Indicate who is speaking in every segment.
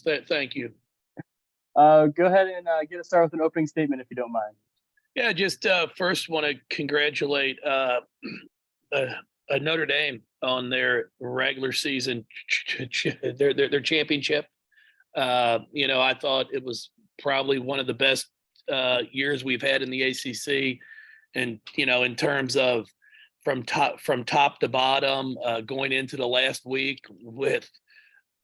Speaker 1: news. Thank you.
Speaker 2: Go ahead and get us started with an opening statement, if you don't mind.
Speaker 1: Yeah, just first want to congratulate Notre Dame on their regular season, their championship. I thought it was probably one of the best years we've had in the ACC, and in terms of from top to bottom, going into the last week with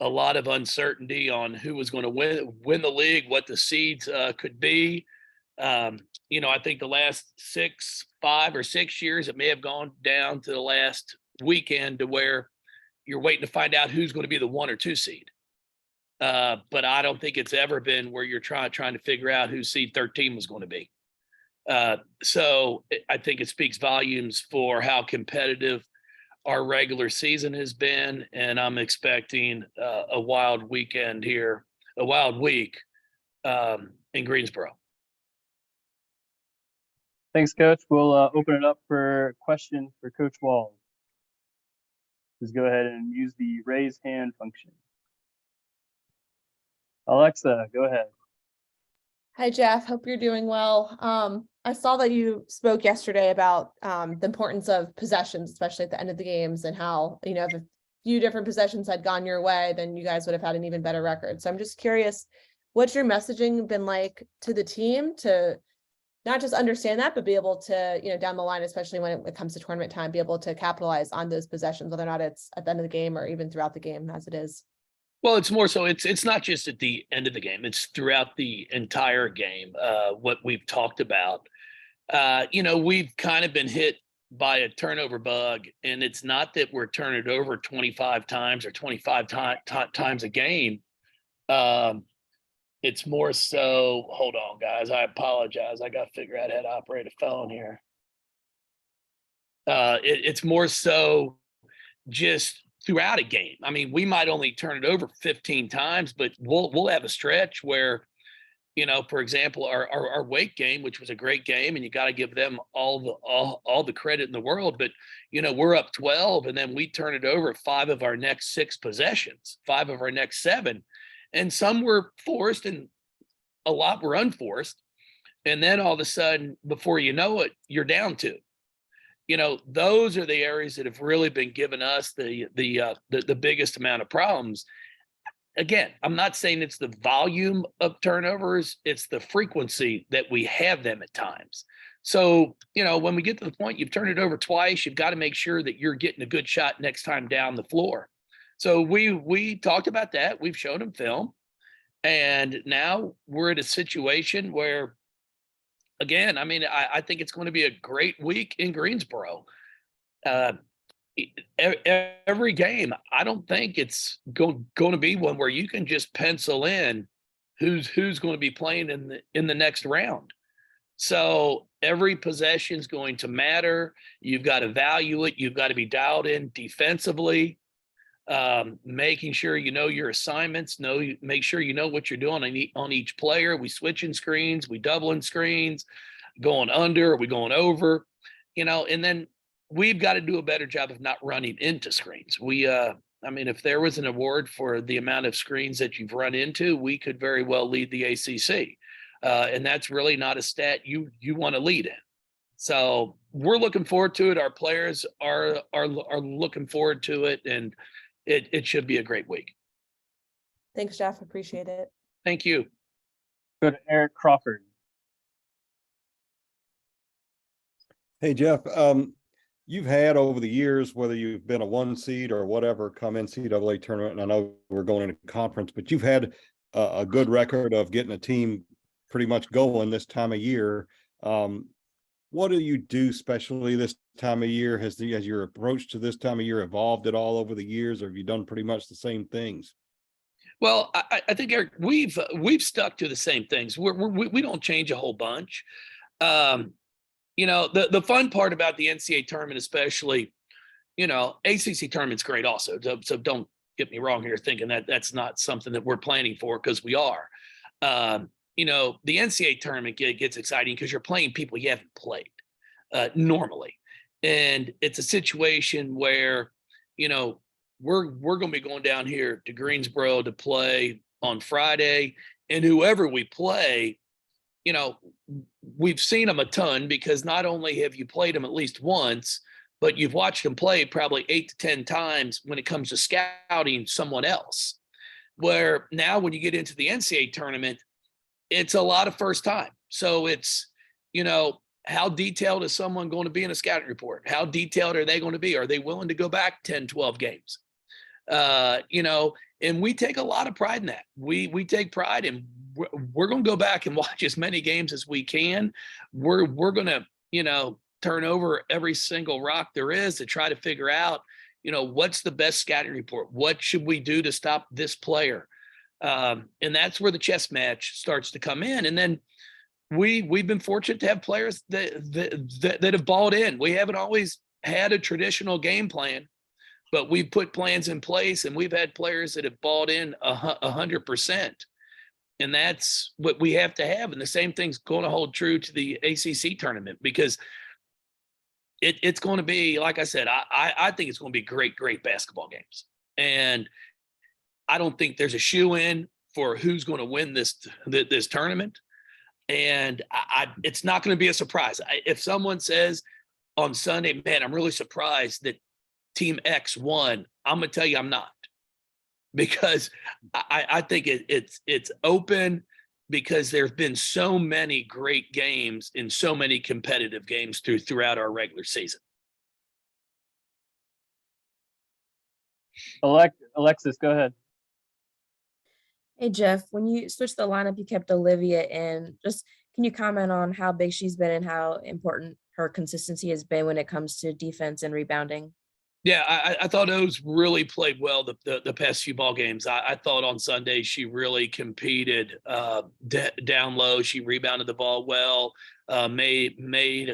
Speaker 1: a lot of uncertainty on who was going to win the league, what the seeds could be. I think the last 5 or 6 years, it may have gone down to the last weekend to where you're waiting to find out who's going to be the 1 or 2 seed. But I don't think it's ever been where you're trying to figure out who seed 13 was going to be. So I think it speaks volumes for how competitive our regular season has been, and I'm expecting a wild weekend here, a wild week in Greensboro.
Speaker 2: Thanks, Coach. We'll open it up for questions for Coach Walz. Just go ahead and use the raise hand function. Alexa, go ahead.
Speaker 3: Hi, Jeff. Hope you're doing well. I saw that you spoke yesterday about the importance of possessions, especially at the end of the games, and how, if a few different possessions had gone your way, then you guys would have had an even better record. So I'm just curious, what's your messaging been like to the team to not just understand that, but be able to, down the line, especially when it comes to tournament time, be able to capitalize on those possessions, whether or not it's at the end of the game or even throughout the game as it is?
Speaker 1: Well, it's more so it's not just at the end of the game, it's throughout the entire game. What we've talked about, we've kind of been hit by a turnover bug, and it's not that we're turning it over 25 times or 25 times a game. It's more so, hold on, guys, I apologize. I got to figure out how to operate a phone here. It's more so just throughout a game. I mean, we might only turn it over 15 times, but we'll have a stretch where, for example, our Wake game, which was a great game, and you got to give them all the credit in the world, but we're up 12, and then we turn it over 5 of our next 6 possessions, 5 of our next 7, and some were forced and a lot were unforced, and then all of a sudden, before you know it, you're down 2. Those are the areas that have really been giving us the biggest amount of problems. Again, I'm not saying it's the volume of turnovers, it's the frequency that we have them at times. So, when we get to the point you've turned it over twice, you've got to make sure that you're getting a good shot next time down the floor. So we talked about that. We've shown them film. And now we're in a situation where, again, I mean, I think it's going to be a great week in Greensboro. Every game, I don't think it's going to be one where you can just pencil in who's going to be playing in the next round. So every possession is going to matter. You've got to value it. You've got to be dialed in defensively, making sure you know your assignments. Make sure you know what you're doing on each player. We switching screens, we doubling screens, going under, are we going over, and then we've got to do a better job of not running into screens. If there was an award for the amount of screens that you've run into, we could very well lead the ACC. And that's really not a stat you want to lead in. So we're looking forward to it. Our players are looking forward to it, and it should be a great week.
Speaker 3: Thanks, Jeff. Appreciate it.
Speaker 1: Thank you.
Speaker 2: Go to Eric Crawford.
Speaker 4: Hey, Jeff. You've had over the years, whether you've been a 1 seed or whatever, come NCAA tournament, and I know we're going into conference, but you've had a good record of getting a team pretty much going this time of year. What do you do specially this time of year? Has your approach to this time of year evolved at all over the years, or have you done pretty much the same things?
Speaker 1: Well, I think, Eric, we've stuck to the same things. We don't change a whole bunch. The fun part about the NCAA tournament, especially, ACC tournament's great also. So don't get me wrong here thinking that that's not something that we're planning for, because we are. The NCAA tournament gets exciting because you're playing people you haven't played normally. And it's a situation where, we're going to be going down here to Greensboro to play on Friday, and whoever we play, you know, we've seen them a ton because not only have you played them at least once, but you've watched them play probably 8 to 10 times when it comes to scouting someone else. Where now when you get into the NCAA tournament, it's a lot of first time. So it's, you know, how detailed is someone going to be in a scouting report? How detailed are they going to be? Are they willing to go back 10, 12 games? You know, and we take a lot of pride in that. We take pride in we're going to go back and watch as many games as we can. We're going to, you know, turn over every single rock there is to try to figure out, you know, what's the best scouting report? What should we do to stop this player? And that's where the chess match starts to come in. And then we've been fortunate to have players that have bought in. We haven't always had a traditional game plan, but we've put plans in place, and we've had players that have bought in 100%. And that's what we have to have. And the same thing's going to hold true to the ACC tournament, because it's going to be, like I said, I think it's going to be great basketball games. And I don't think there's a shoe-in for who's going to win this tournament. And it's not going to be a surprise. If someone says on Sunday, man, I'm really surprised that Team X won, I'm going to tell you I'm not. Because I think it's open, because there's been so many great games and so many competitive games throughout our regular season.
Speaker 2: Alexis, go ahead.
Speaker 5: Hey, Jeff, when you switched the lineup, you kept Olivia in. Just can you comment on how big she's been and how important her consistency has been when it comes to defense and rebounding?
Speaker 1: Yeah, I thought O's really played well the past few ball games. I thought on Sunday she really competed down low. She rebounded the ball well, made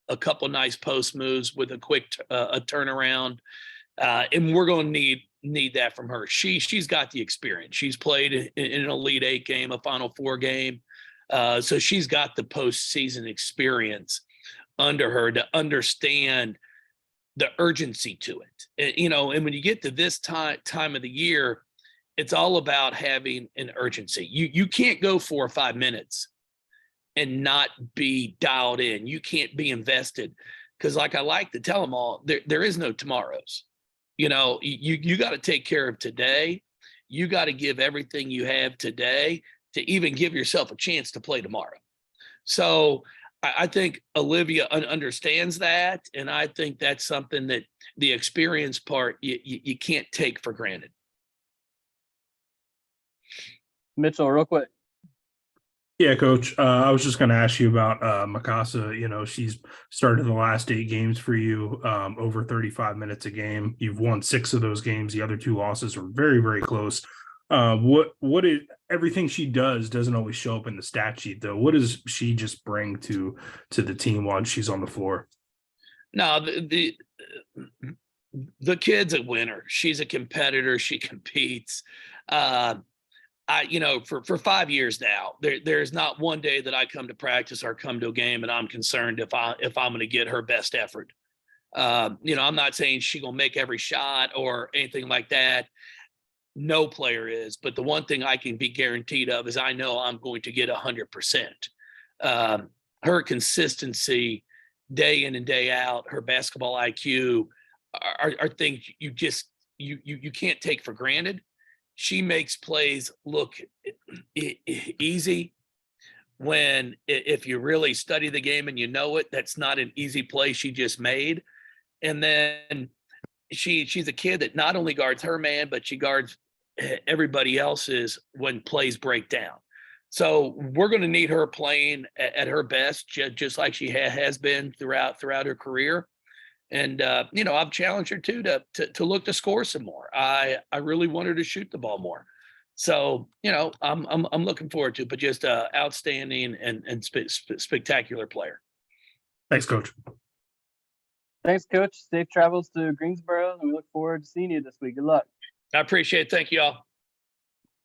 Speaker 1: a couple nice post moves with a quick a turnaround, and we're going to need that from her. She's got the experience. She's played in an Elite Eight game, a Final Four game, so she's got the postseason experience under her to understand the urgency to it. You know, and when you get to this time of the year, it's all about having an urgency. You can't go 4 or 5 minutes and not be dialed in. You can't be invested, because like I like to tell them all, there is no tomorrows. You know, you got to take care of today. You got to give everything you have today to even give yourself a chance to play tomorrow. So I think Olivia understands that, and I think that's something that the experience part you can't take for granted.
Speaker 2: Mitchell, real quick.
Speaker 6: Yeah, Coach. I was just going to ask you about Mikasa. You know, she's started the last 8 games for you, over 35 minutes a game. You've won 6 of those games. The other 2 losses were very close. What is everything she doesn't always show up in the stat sheet though? What does she just bring to the team while she's on the floor?
Speaker 1: No, the kid's a winner. She's a competitor. She competes. You know, for 5 years now, there's not one day that I come to practice or come to a game and I'm concerned if I'm going to get her best effort. You know, I'm not saying she's going to make every shot or anything like that. No player is, but the one thing I can be guaranteed of is I know I'm going to get 100%. Her consistency day in and day out, her basketball IQ are things you can't take for granted. She makes plays look easy when, if you really study the game and you know it, that's not an easy play she just made. And then she's a kid that not only guards her man, but she guards everybody else's when plays break down. So we're going to need her playing at her best, just like she has been throughout her career. And you know, I've challenged her too to look to score some more. I really want her to shoot the ball more. So you know, I'm looking forward to it, but just outstanding and spectacular player.
Speaker 6: Thanks, Coach.
Speaker 2: Thanks, Coach. Safe travels to Greensboro, and we look forward to seeing you this week. Good luck.
Speaker 1: I appreciate it. Thank you all.